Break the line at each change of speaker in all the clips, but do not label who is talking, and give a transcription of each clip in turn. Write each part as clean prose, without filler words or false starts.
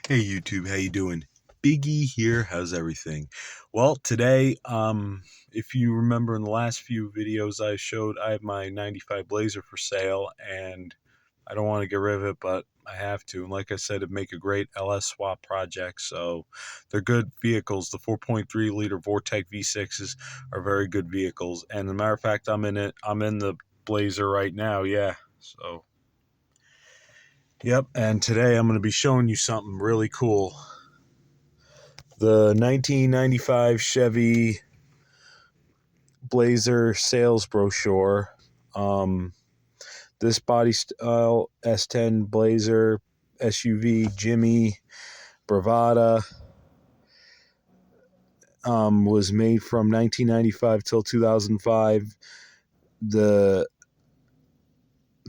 Hey YouTube, how you doing? Biggie here. How's everything? Well, today, if you remember in the last few videos I showed, I have my 95 Blazer for sale, and I don't want to get rid of it, but I have to. And like I said, it'd make a great LS swap project. So they're good vehicles. The 4.3 liter Vortec V6s are very good vehicles. And as a matter of fact, I'm in it. I'm in the Blazer right now. Yeah. So. Yep, and today I'm going to be showing you something really cool. The 1995 Chevy Blazer sales brochure. This body style S10 Blazer SUV Jimmy Bravada was made from 1995 till 2005. The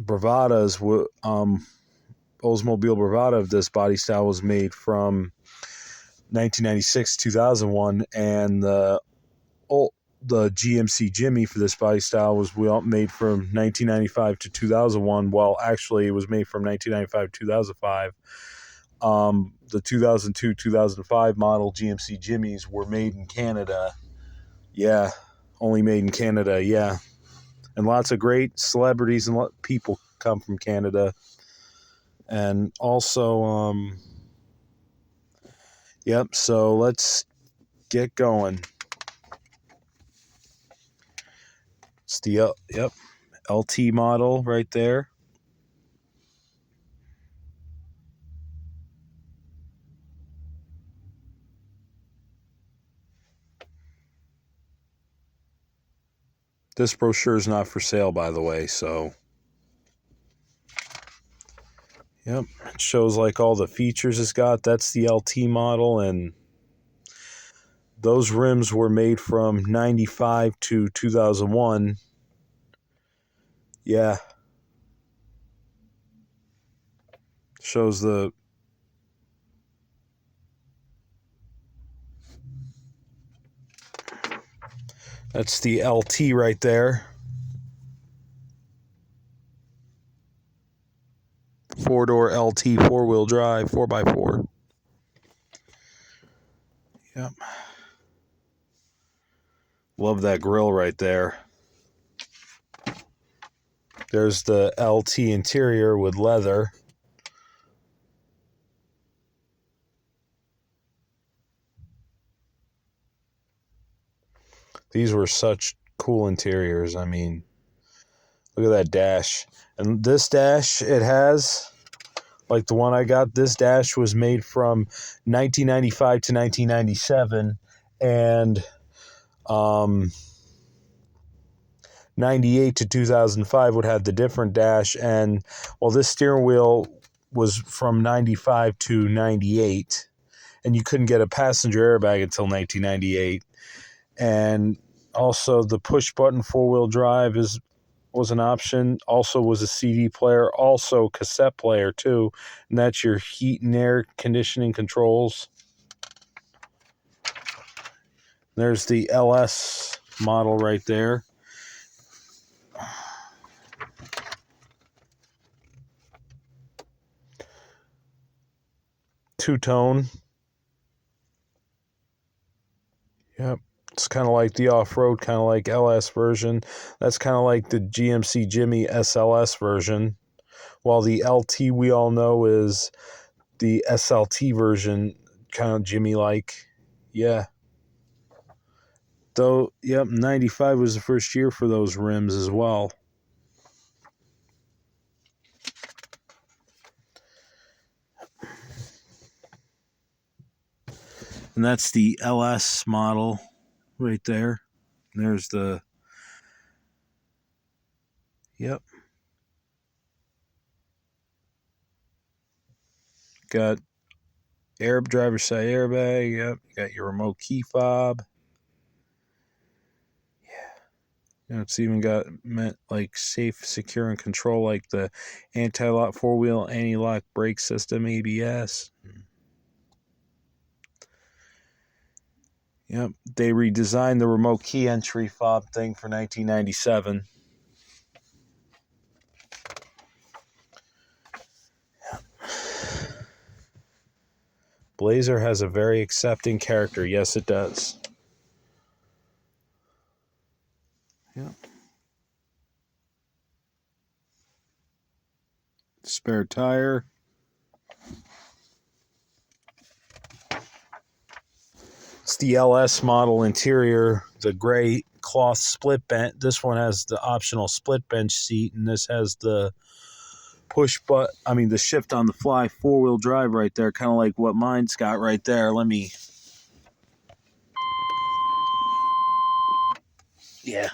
Bravadas, Oldsmobile Bravada of this body style was made from 1996 2001, and the GMC Jimmy for this body style was made from 1995 to 2001. Well, actually, it was made from 1995 to 2005. The 2002-2005 model GMC Jimmys were made in Canada. Yeah, only made in Canada. Yeah, and lots of great celebrities and people come from Canada. And also, yep. So let's get going. It's the LT model right there. This brochure is not for sale, by the way, so yep, it shows like all the features it's got. That's the LT model, and those rims were made from 95 to 2001. Yeah. Shows that's the LT right there. Four-door LT, four-wheel drive, 4x4. Yep. Love that grill right there. There's the LT interior with leather. These were such cool interiors. I mean, look at that dash. And this dash, it has, like the one I got, this dash was made from 1995 to 1997. And 98 to 2005 would have the different dash. And well, this steering wheel was from 95 to 98. And you couldn't get a passenger airbag until 1998. And also the push button four-wheel drive was an option. Also was a CD player, also cassette player too, and that's your heat and air conditioning controls. There's the LS model right there. Two-tone. Yep. It's kind of like the off-road, kind of like LS version. That's kind of like the GMC Jimmy SLS version. While the LT we all know is the SLT version, kind of Jimmy-like. Yeah. Though, yep, 95 was the first year for those rims as well. And that's the LS model right there. And there's the, yep. Got driver's side airbag. Yep. You got your remote key fob. Yeah. It's even got like safe, secure, and control, like the anti-lock four-wheel anti-lock brake system, ABS. Yep. They redesigned the remote key entry fob thing for 1997. Blazer has a very accepting character. Yes, it does. Yeah. Spare tire. It's the LS model interior, the gray cloth split bench. This one has the optional split bench seat, and this has the the shift on the fly 4-wheel drive right there, kind of like what mine's got right there. Yeah.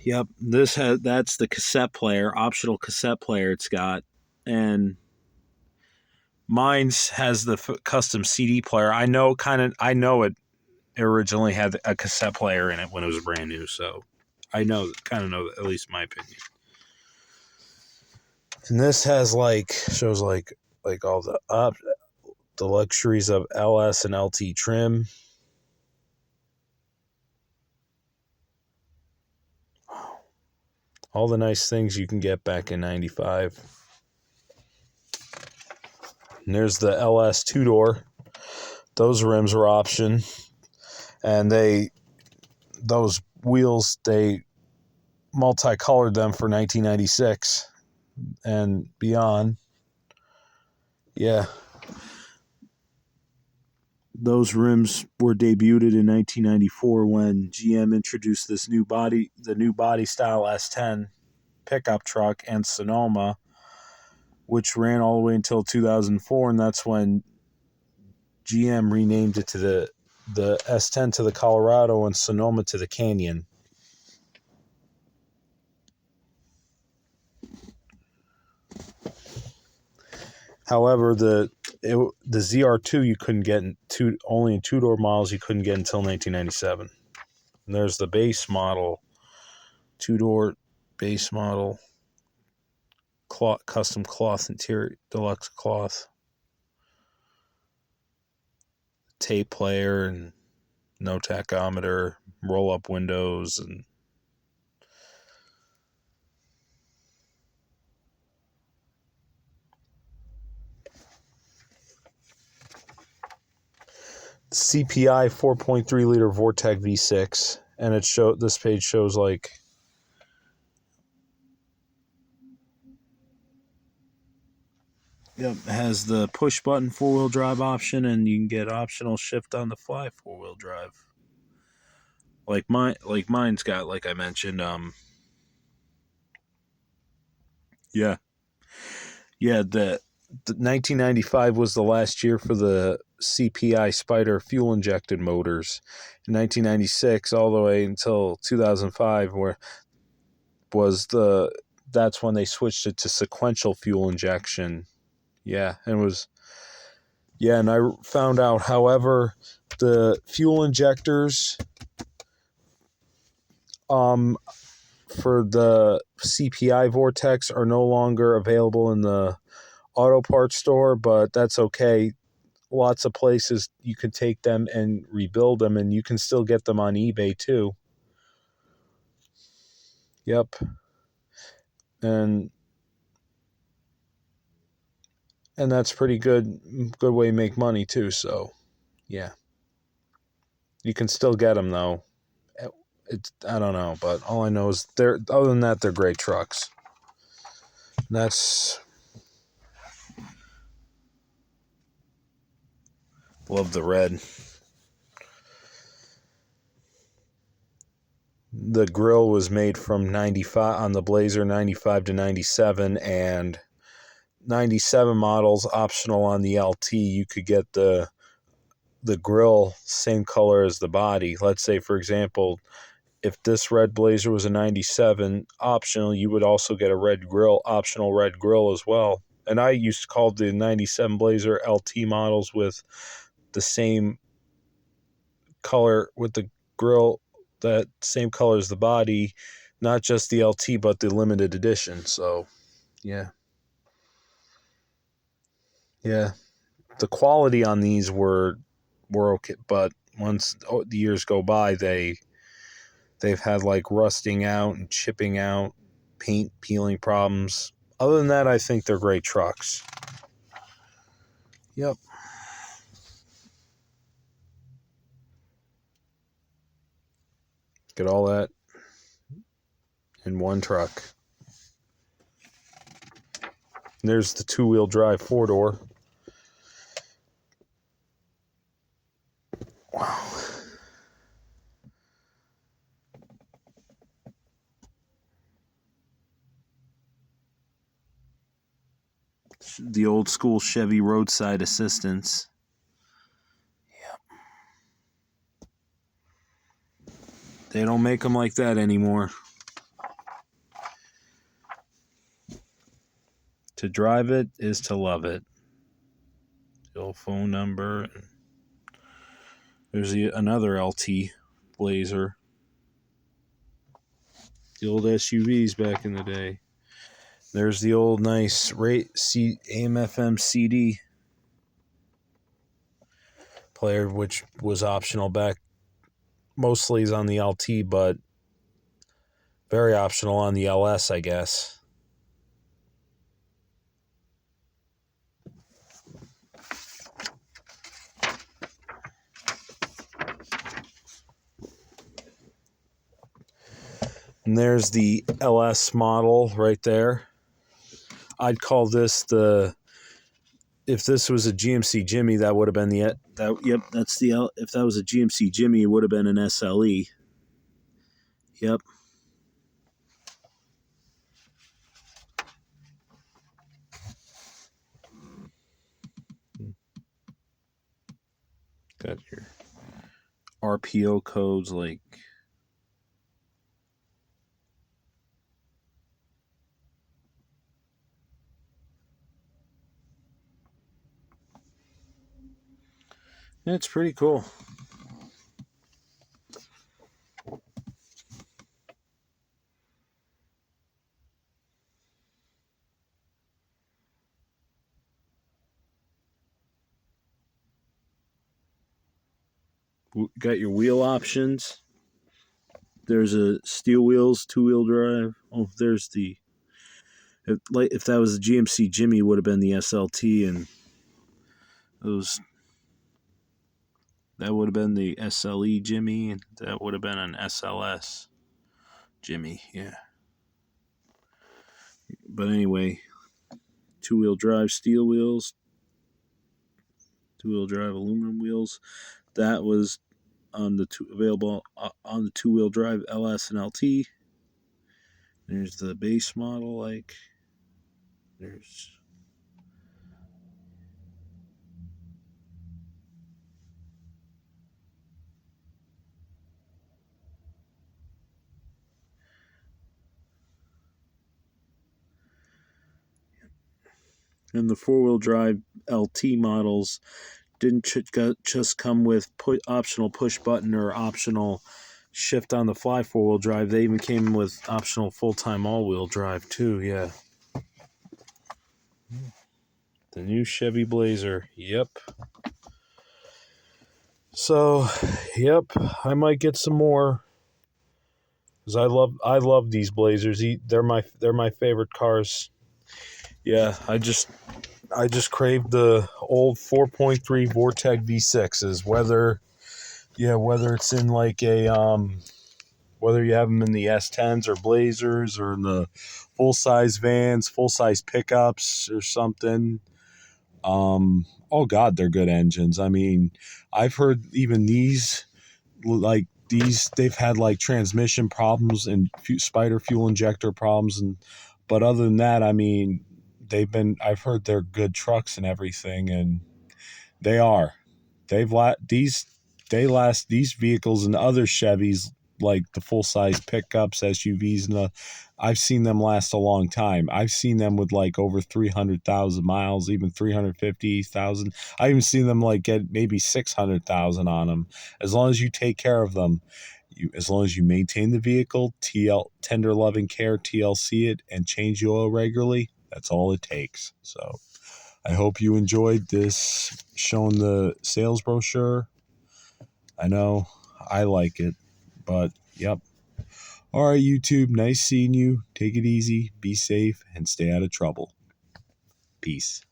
Yep, that's the cassette player, optional cassette player it's got, and mine's has the custom CD player. I know it originally had a cassette player in it when it was brand new, so I know at least my opinion. And this has shows all the luxuries of LS and LT trim. All the nice things you can get back in 95. And there's the LS 2-door. Those rims were option. And those wheels, they multicolored them for 1996 and beyond. Yeah. Those rims were debuted in 1994 when GM introduced the new body style S10 pickup truck and Sonoma, which ran all the way until 2004, and that's when GM renamed it to the S10 to the Colorado and Sonoma to the Canyon. However, the ZR2 you couldn't get only in 2-door models. You couldn't get until 1997. And there's the base model, 2-door base model, custom cloth interior, deluxe cloth, tape player, and no tachometer, roll up windows, and CPI 4.3 liter Vortec V6, and this page shows it has the push button 4-wheel drive option, and you can get optional shift on the fly 4-wheel drive. Mine's got, like I mentioned, yeah. The 1995 was the last year for the CPI Spider fuel injected motors. In 1996, all the way until 2005, that's when they switched it to sequential fuel injection. Yeah, and I found out, however, the fuel injectors for the CPI Vortex are no longer available in the auto parts store, but that's okay. Lots of places you can take them and rebuild them, and you can still get them on eBay too. Yep. And that's pretty good way to make money too, so yeah. You can still get them though. I don't know, but all I know is other than that, they're great trucks. That's love the red. The grill was made from 95 on the Blazer 95 to 97, and 97 models optional on the LT. You could get the grill same color as the body. Let's say, for example, if this red Blazer was a 97 optional, you would also get a optional red grill as well. And I used to call the 97 Blazer LT models with the same color, with the grill that same color as the body, not just the LT but the limited edition. So yeah, the quality on these were okay, but once the years go by, they've had rusting out and chipping out, paint peeling problems. Other than that, I think they're great trucks. Yep. Get all that in one truck. And there's the two-wheel drive four-door. Wow. The old school Chevy roadside assistance. Yep. They don't make them like that anymore. To drive it is to love it. The old phone number. There's another LT Blazer. The old SUVs back in the day. There's the old nice AM/FM CD player, which was optional back. Mostly is on the LT, but very optional on the LS, I guess. And there's the LS model right there. I'd call this if this was a GMC Jimmy, that would have been yep, that's the L. If that was a GMC Jimmy, it would have been an SLE. Yep. Got your RPO codes like it's pretty cool. Got your wheel options. There's a steel wheels, two-wheel drive. Oh, there's the if that was a GMC Jimmy, it would have been the SLT, and that would have been the SLE Jimmy, and that would have been an SLS Jimmy. Yeah. But anyway, two-wheel drive steel wheels, two-wheel drive aluminum wheels. That was on the available on the two-wheel drive LS and LT. There's the base model, like there's and the four-wheel drive LT models didn't just come with optional push button or optional shift on the fly four-wheel drive. They even came with optional full-time all-wheel drive too. Yeah. The new Chevy Blazer. Yep. So, yep, I might get some more because I love these Blazers. They're my favorite cars. Yeah, I just craved the old 4.3 Vortec V6s. Whether it's in like whether you have them in the S10s or Blazers or in the full size vans, full size pickups or something. Oh God, they're good engines. I mean, I've heard even these they've had like transmission problems and spider fuel injector problems, but other than that, I mean, I've heard they're good trucks and everything, and they are. They last these vehicles and other Chevys like the full size pickups, SUVs, and I've seen them last a long time. I've seen them with like over 300,000 miles, even 350,000. I even seen them like get maybe 600,000 on them. As long as you take care of them, as long as you maintain the vehicle, tender loving care, TLC it, and change the oil regularly, that's all it takes. So I hope you enjoyed this showing the sales brochure. I know I like it, but yep. All right, YouTube, nice seeing you. Take it easy, be safe, and stay out of trouble. Peace.